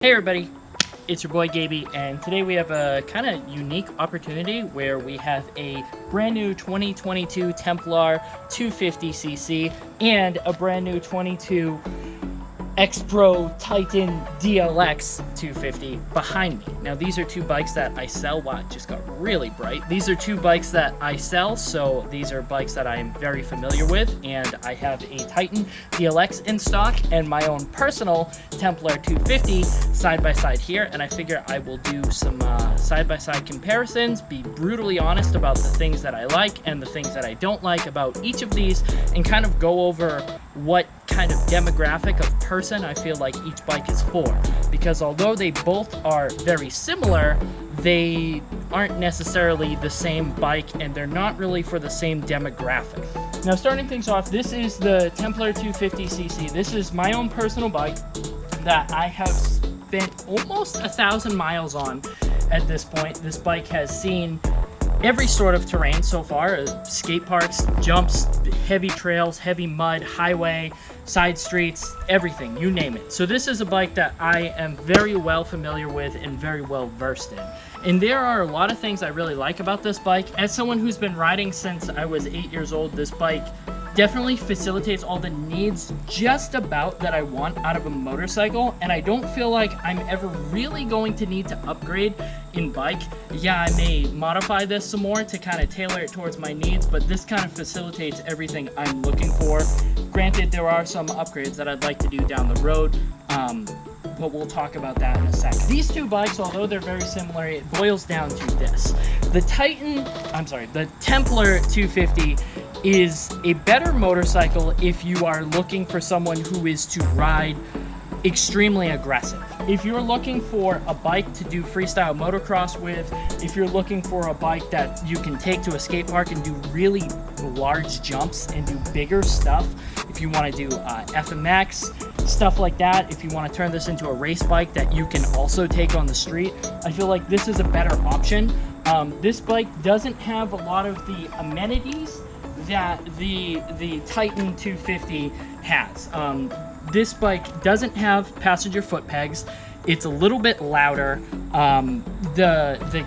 Hey everybody, it's your boy Gaby, and today we have a kind of unique opportunity where we have a brand new 2022 Templar 250cc and a brand new 22 X-Pro Titan DLX 250 behind me. Now these are two bikes that I sell. Wow, it just got really bright. These are two bikes that I sell, so these are bikes that I am very familiar with, and I have a Titan DLX in stock and my own personal Templar 250 side by side here, and I figure I will do some side by side comparisons, be brutally honest about the things that I like and the things that I don't like about each of these, and kind of go over what kind of demographic of person I feel like each bike is for, because although they both are very similar, they aren't necessarily the same bike and they're not really for the same demographic. Now starting things off, this is the Templar 250cc. This is my own personal bike that I have spent almost 1,000 miles on at this point. This bike has seen every sort of terrain so far: skate parks, jumps, heavy trails, heavy mud, highway, side streets, everything, you name it. So this is a bike that I am very well familiar with and very well versed in. And there are a lot of things I really like about this bike. As someone who's been riding since I was 8 years old, this bike definitely facilitates all the needs just about that I want out of a motorcycle, and I don't feel like I'm ever really going to need to upgrade in bike. Yeah, I may modify this some more to kind of tailor it towards my needs, but this kind of facilitates everything I'm looking for. Granted, there are some upgrades that I'd like to do down the road, but we'll talk about that in a second. These two bikes, although they're very similar, it boils down to this. The Templar 250 is a better motorcycle if you are looking for someone who is to ride extremely aggressive. If you're looking for a bike to do freestyle motocross with, if you're looking for a bike that you can take to a skate park and do really large jumps and do bigger stuff, if you want to do FMX, stuff like that, if you want to turn this into a race bike that you can also take on the street, I feel like this is a better option. This bike doesn't have a lot of the amenities that the Titan 250 has. This bike doesn't have passenger foot pegs. It's a little bit louder. The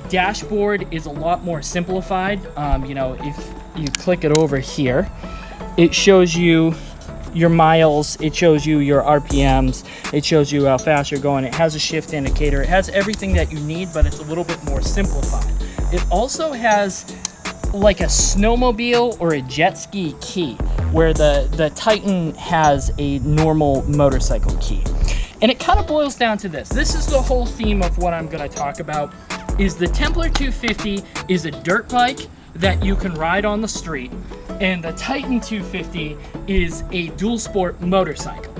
dashboard is a lot more simplified. You know, if you click it over here, it shows you your miles, it shows you your RPMs, it shows you how fast you're going. It has a shift indicator. It has everything that you need, but it's a little bit more simplified. It also has like a snowmobile or a jet ski key, where the Titan has a normal motorcycle key. And it kind of boils down to this. This is the whole theme of what I'm going to talk about, is the Templar 250 is a dirt bike that you can ride on the street, and the Titan 250 is a dual sport motorcycle.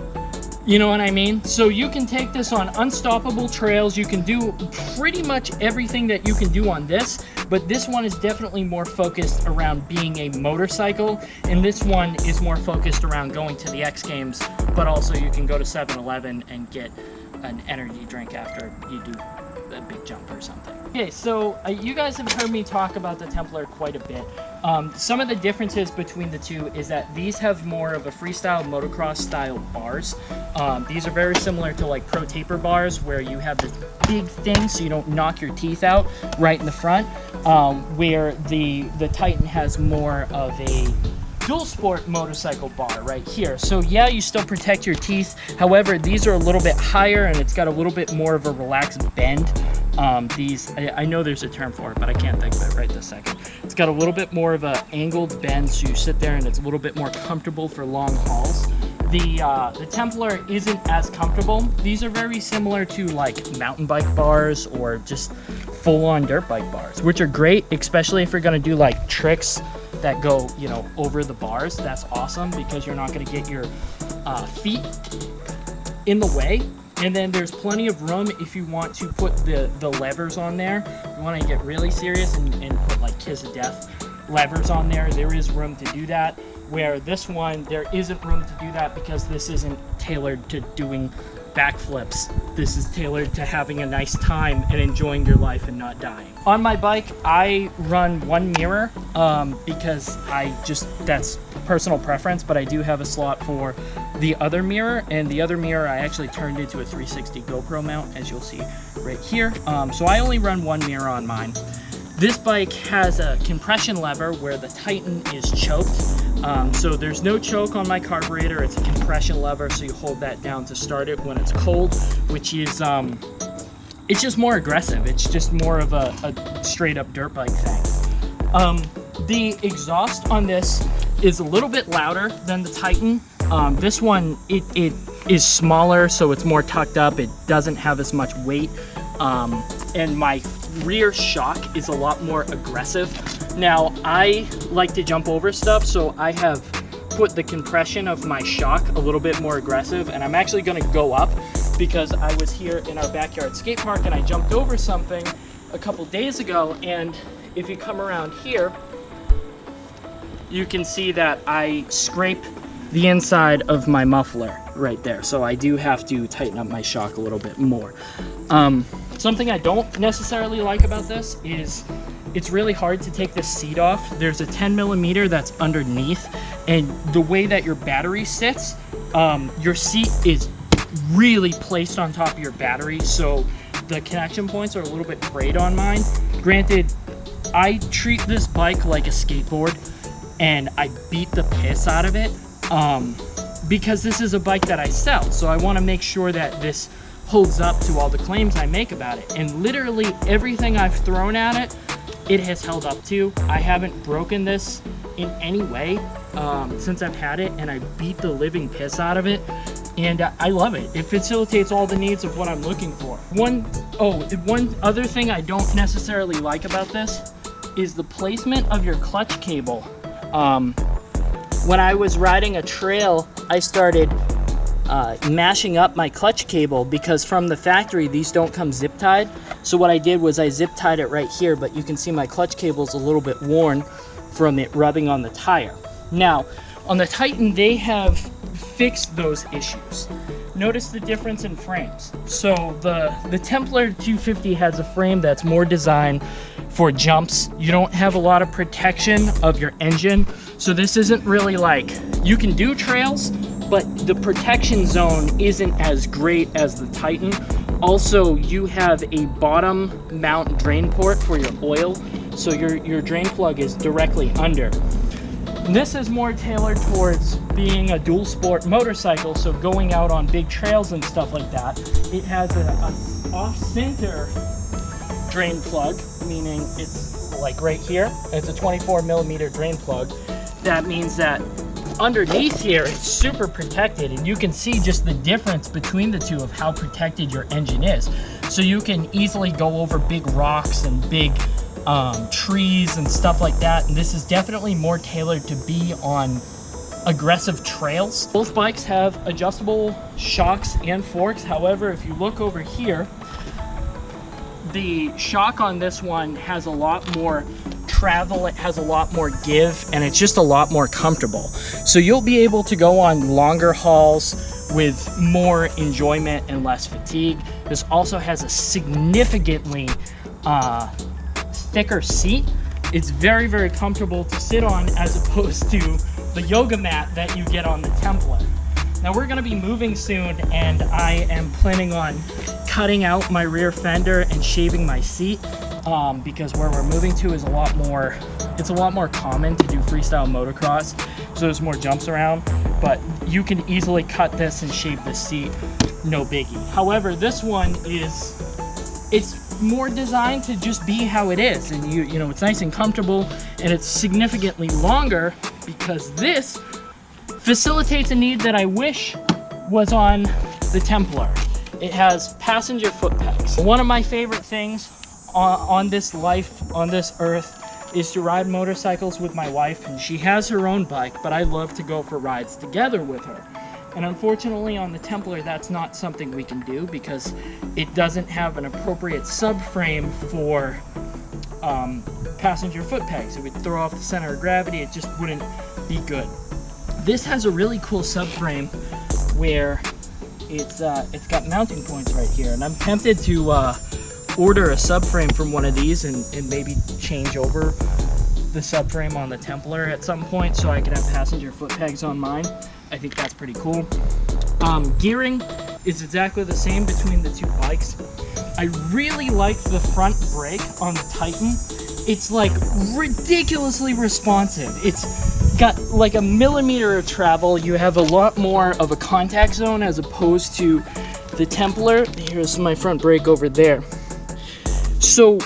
You know what I mean? So you can take this on unstoppable trails. You can do pretty much everything that you can do on this, but this one is definitely more focused around being a motorcycle, and this one is more focused around going to the X Games, but also you can go to 7-Eleven and get an energy drink after you do a big jump or something. Okay, so you guys have heard me talk about the Templar quite a bit. Some of the differences between the two is that these have more of a freestyle motocross style bars. These are very similar to like pro taper bars, where you have this big thing so you don't knock your teeth out right in the front, where the Titan has more of a dual sport motorcycle bar right here. So yeah, you still protect your teeth. However, these are a little bit higher and it's got a little bit more of a relaxed bend. I know there's a term for it, but I can't think of it right this second. It's got a little bit more of a angled bend, so you sit there and it's a little bit more comfortable for long hauls. The Templar isn't as comfortable. These are very similar to like mountain bike bars or just full-on dirt bike bars, which are great, especially if you're gonna do like tricks that go, you know, over the bars. That's awesome because you're not gonna get your feet in the way. And then there's plenty of room if you want to put the levers on there. You want to get really serious and put like kiss of death levers on there. There is room to do that. Where this one, there isn't room to do that because this isn't tailored to doing backflips. This is tailored to having a nice time and enjoying your life and not dying. On my bike, I run one mirror because that's personal preference, but I do have a slot for the other mirror, and the other mirror I actually turned into a 360 GoPro mount, as you'll see right here. So I only run one mirror on mine. This bike has a compression lever where the Titan is choked. So there's no choke on my carburetor. It's a compression lever, so you hold that down to start it when it's cold, which is, it's just more aggressive. It's just more of a straight up dirt bike thing. The exhaust on this is a little bit louder than the Titan. This one, it is smaller, so it's more tucked up. It doesn't have as much weight. And my rear shock is a lot more aggressive. Now, I like to jump over stuff, so I have put the compression of my shock a little bit more aggressive, and I'm actually gonna go up because I was here in our backyard skate park and I jumped over something a couple days ago, and if you come around here, you can see that I scrape the inside of my muffler right there. So I do have to tighten up my shock a little bit more. Something I don't necessarily like about this is it's really hard to take this seat off. There's a 10mm that's underneath, and the way that your battery sits, your seat is really placed on top of your battery, so the connection points are a little bit frayed on mine. Granted, I treat this bike like a skateboard, and I beat the piss out of it because this is a bike that I sell, so I want to make sure that this holds up to all the claims I make about it. And literally everything I've thrown at it, it has held up to. I haven't broken this in any way since I've had it, and I beat the living piss out of it, and I love it. It facilitates all the needs of what I'm looking for. One other thing I don't necessarily like about this is the placement of your clutch cable. When I was riding a trail, I started mashing up my clutch cable because from the factory these don't come zip tied. So what I did was I zip tied it right here, but you can see my clutch cable is a little bit worn from it rubbing on the tire. Now on the Titan they have fixed those issues. Notice the difference in frames. So the Templar 250 has a frame that's more designed for jumps. You don't have a lot of protection of your engine, so this isn't really like, you can do trails, but the protection zone isn't as great as the Titan. Also, you have a bottom mount drain port for your oil, so your drain plug is directly under. This is more tailored towards being a dual sport motorcycle, so going out on big trails and stuff like that. It has a off-center drain plug, meaning it's like right here. It's a 24mm drain plug. That means that underneath here it's super protected, and you can see just the difference between the two of how protected your engine is. So you can easily go over big rocks and big trees and stuff like that, and this is definitely more tailored to be on aggressive trails. Both bikes have adjustable shocks and forks. However, if you look over here, the shock on this one has a lot more travel, it has a lot more give, and it's just a lot more comfortable. So you'll be able to go on longer hauls with more enjoyment and less fatigue. This also has a significantly thicker seat. It's very, very comfortable to sit on as opposed to the yoga mat that you get on the Templar. Now we're gonna be moving soon, and I am planning on cutting out my rear fender and shaving my seat because where we're moving to is it's a lot more common to do freestyle motocross, so there's more jumps around, but you can easily cut this and shave the seat, no biggie. However, this one it's more designed to just be how it is, and you know, it's nice and comfortable, and it's significantly longer because this facilitates a need that I wish was on the Templar. It has passenger foot pegs. One of my favorite things on this life, on this earth, is to ride motorcycles with my wife, and she has her own bike, but I love to go for rides together with her. And unfortunately on the Templar that's not something we can do because it doesn't have an appropriate subframe for passenger foot pegs. It would throw off the center of gravity, it just wouldn't be good. This has a really cool subframe where it's got mounting points right here, and I'm tempted to order a subframe from one of these and maybe change over the subframe on the Templar at some point so I can have passenger foot pegs on mine. I think that's pretty cool. Gearing is exactly the same between the two bikes. I really like the front brake on the Titan. It's like ridiculously responsive. It's got like a millimeter of travel. You have a lot more of a contact zone as opposed to the Templar. Here's my front brake over there. So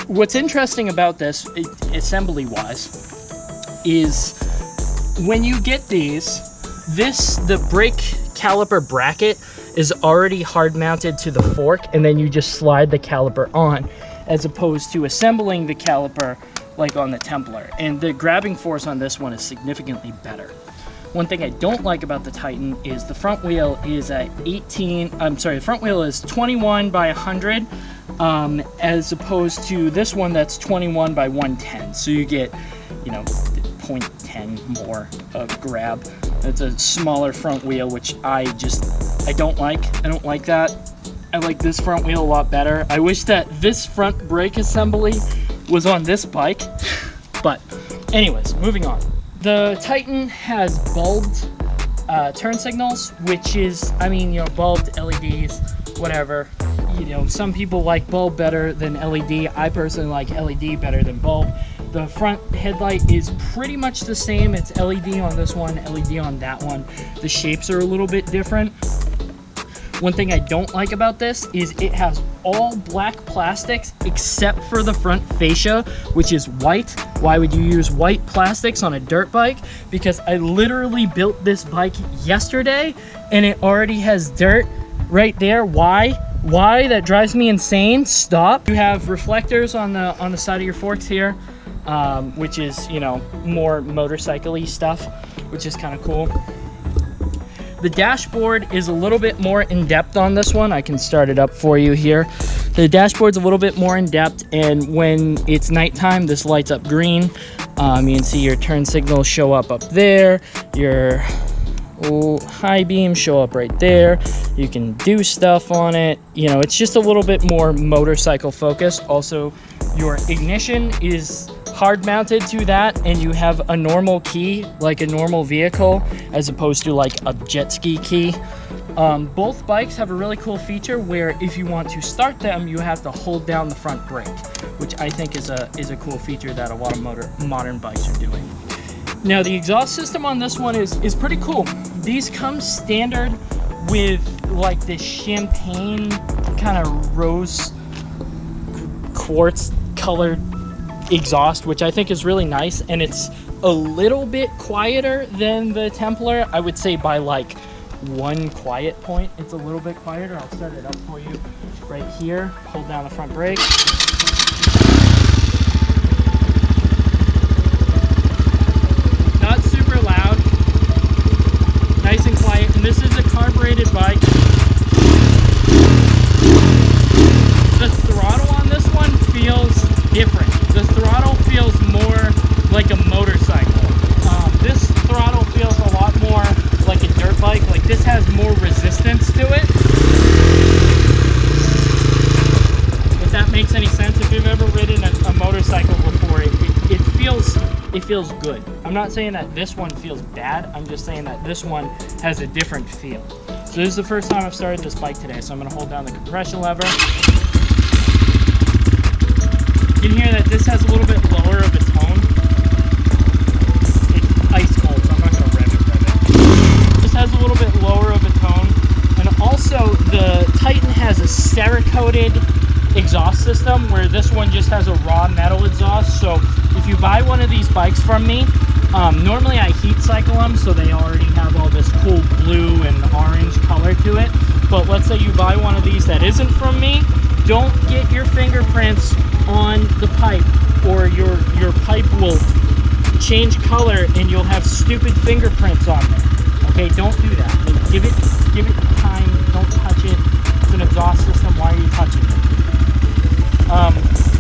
what's interesting about this, assembly wise, is when you get these, the brake caliper bracket is already hard mounted to the fork, and then you just slide the caliper on, as opposed to assembling the caliper like on the Templar. And the grabbing force on this one is significantly better. One thing I don't like about the Titan is the front wheel is at the front wheel is 21 by 100, as opposed to this one that's 21 by 110. So you get, you know, 0.10 more of grab. It's a smaller front wheel, which I don't like. I don't like that. I like this front wheel a lot better. I wish that this front brake assembly was on this bike. But anyways, moving on. The Titan has bulbed turn signals, which is, I mean, you know, bulbed LEDs, whatever. You know, some people like bulb better than LED. I personally like LED better than bulb. The front headlight is pretty much the same. It's LED on this one, LED on that one. The shapes are a little bit different. One thing I don't like about this is it has all black plastics except for the front fascia, which is white. Why would you use white plastics on a dirt bike? Because I literally built this bike yesterday and it already has dirt right there. Why? That drives me insane. Stop. You have reflectors on the side of your forks here, which is, you know, more motorcycle-y stuff, which is kind of cool. The dashboard is a little bit more in depth on this one. I can start it up for you here. The dashboard's a little bit more in depth, and when it's nighttime, this lights up green. You can see your turn signals show up there. Your high beams show up right there. You can do stuff on it. You know, it's just a little bit more motorcycle focused. Also, your ignition is hard mounted to that, and you have a normal key like a normal vehicle as opposed to like a jet ski key. Both bikes have a really cool feature where if you want to start them, you have to hold down the front brake, which I think is a cool feature that a lot of modern bikes are doing. Now the exhaust system on this one is pretty cool. These come standard with like this champagne kind of rose quartz colored exhaust, which I think is really nice, and it's a little bit quieter than the Templar. I would say by like one quiet point, it's a little bit quieter. I'll start it up for you right here. Hold down the front brake. Not super loud, nice and quiet, and this is a carbureted bike. The throttle on this one feels different. The throttle feels more like a motorcycle. This throttle feels a lot more like a dirt bike. Like this has more resistance to it. If that makes any sense, if you've ever ridden a motorcycle before, it feels good. I'm not saying that this one feels bad. I'm just saying that this one has a different feel. So this is the first time I've started this bike today. So I'm going to hold down the compression lever. You can hear that this has a little bit lower of a tone. It's ice cold, so I'm not going to rev it. This has a little bit lower of a tone. And also, the Titan has a Cerakoted exhaust system, where this one just has a raw metal exhaust. So if you buy one of these bikes from me, normally I heat cycle them, so they already have all this cool blue and orange color to it. But let's say you buy one of these that isn't from me, don't get your fingerprints on the pipe, or your pipe will change color and you'll have stupid fingerprints on there. Okay, don't do that. Like, give it time. Don't touch it. It's an exhaust system. Why are you touching it?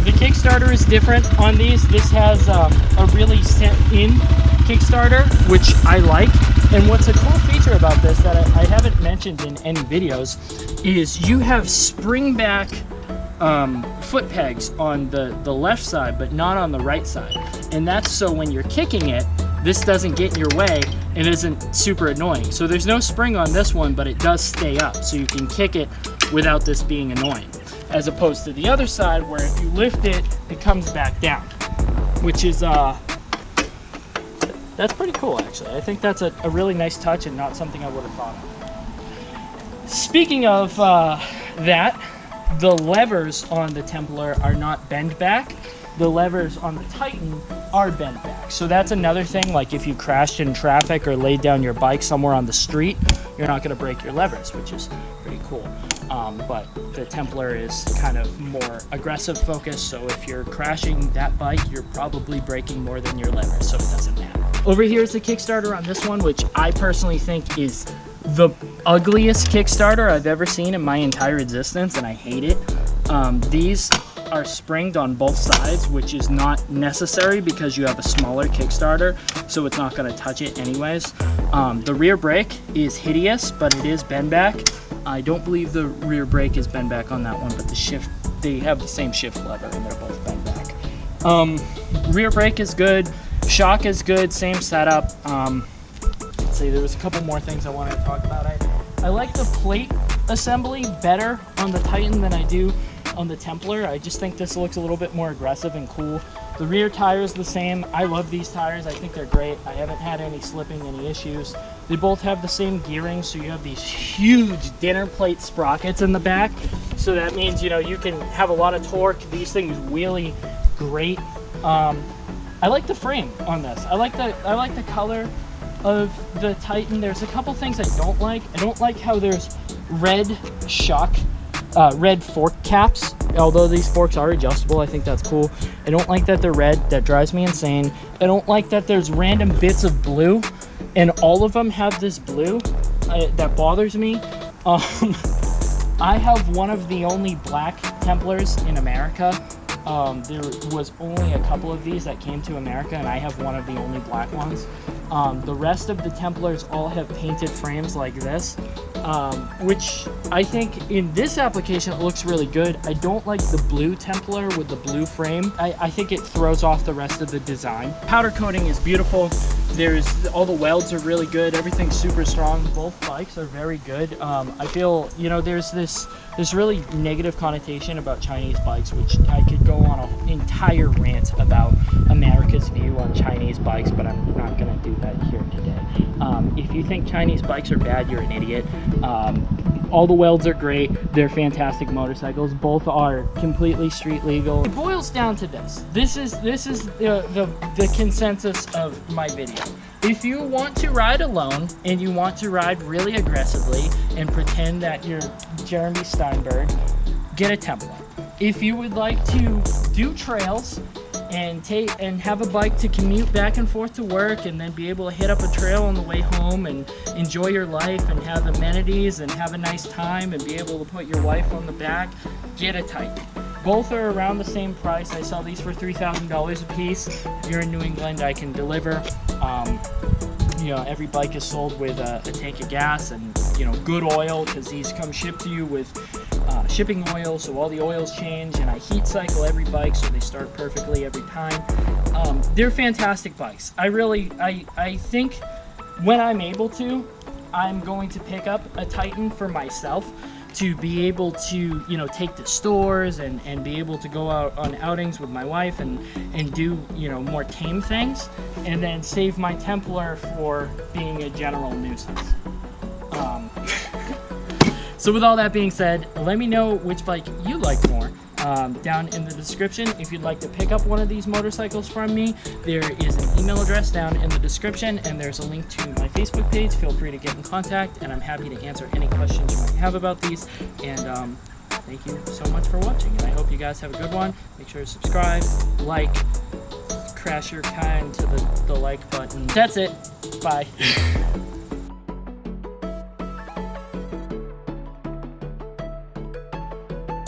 The Kickstarter is different on these. This has a really set-in Kickstarter, which I like. And what's a cool feature about this that I haven't mentioned in any videos is you have spring-back foot pegs on the left side, but not on the right side. And that's so when you're kicking it, this doesn't get in your way and isn't super annoying. So there's no spring on this one, but it does stay up, so you can kick it without this being annoying. As opposed to the other side, where if you lift it, it comes back down, which is that's pretty cool, actually. I think that's a really nice touch and not something I would have thought of. Speaking of that, the levers on the Templar are not bend back. The levers on the Titan are bent back. So that's another thing, like if you crashed in traffic or laid down your bike somewhere on the street, you're not gonna break your levers, which is pretty cool. But the Templar is kind of more aggressive focused, so if you're crashing that bike, you're probably breaking more than your levers, so it doesn't matter. Over here is the Kickstarter on this one, which I personally think is the ugliest Kickstarter I've ever seen in my entire existence, and I hate it. These are springed on both sides, which is not necessary because you have a smaller Kickstarter, so it's not going to touch it anyways. The rear brake is hideous, but it is bend back. I don't believe the rear brake is bend back on that one, but the shift, they have the same shift lever and they're both bend back. Rear brake is good, shock is good, same setup. Let's see, there was a couple more things I wanted to talk about. I like the plate assembly better on the Titan than I do on the Templar. I just think this looks a little bit more aggressive and cool. The rear tire is the same. I love these tires. I think they're great. I haven't had any slipping, any issues. They both have the same gearing, so you have these huge dinner plate sprockets in the back. So that means, you know, you can have a lot of torque. These things wheelie great. I like the frame on this. I like the color of the Titan. There's a couple things I don't like. I don't like how there's red red fork caps, although these forks are adjustable. I think that's cool. I don't like that they're red. That drives me insane. I don't like that there's random bits of blue, and all of them have this blue. That bothers me. I have one of the only black Templars in America. There was only a couple of these that came to America, and I have one of the only black ones. The rest of the Templars all have painted frames like this, which I think in this application it looks really good. I don't like the blue Templar with the blue frame. I think it throws off the rest of the design. Powder coating is beautiful. All the welds are really good. Everything's super strong. Both bikes are very good. I feel, you know, there's this really negative connotation about Chinese bikes, which I could go on an entire rant about America's view on Chinese bikes, but I'm not going to do that here today. If you think Chinese bikes are bad, you're an idiot. All the welds are great. They're fantastic motorcycles. Both are completely street legal. It boils down to this. This is the consensus of my video. If you want to ride alone and you want to ride really aggressively and pretend that you're Jeremy Steinberg, get a Templar. If you would like to do trails and have a bike to commute back and forth to work and then be able to hit up a trail on the way home and enjoy your life and have amenities and have a nice time and be able to put your wife on the back, get a Titan. Both are around the same price. I sell these for $3,000 a piece. If you're in New England, I can deliver. You know, every bike is sold with a tank of gas and, you know, good oil, because these come shipped to you with shipping oil, so all the oils change, and I heat cycle every bike so they start perfectly every time. They're fantastic bikes. I think when I'm able to, I'm going to pick up a Titan for myself to be able to, you know, take to stores and be able to go out on outings with my wife and do, you know, more tame things, and then save my Templar for being a general nuisance. So with all that being said, let me know which bike you like more down in the description. If you'd like to pick up one of these motorcycles from me, there is an email address down in the description, and there's a link to my Facebook page. Feel free to get in contact, and I'm happy to answer any questions you might have about these. And thank you so much for watching, and I hope you guys have a good one. Make sure to subscribe, like, crash your kind to the like button. That's it. Bye.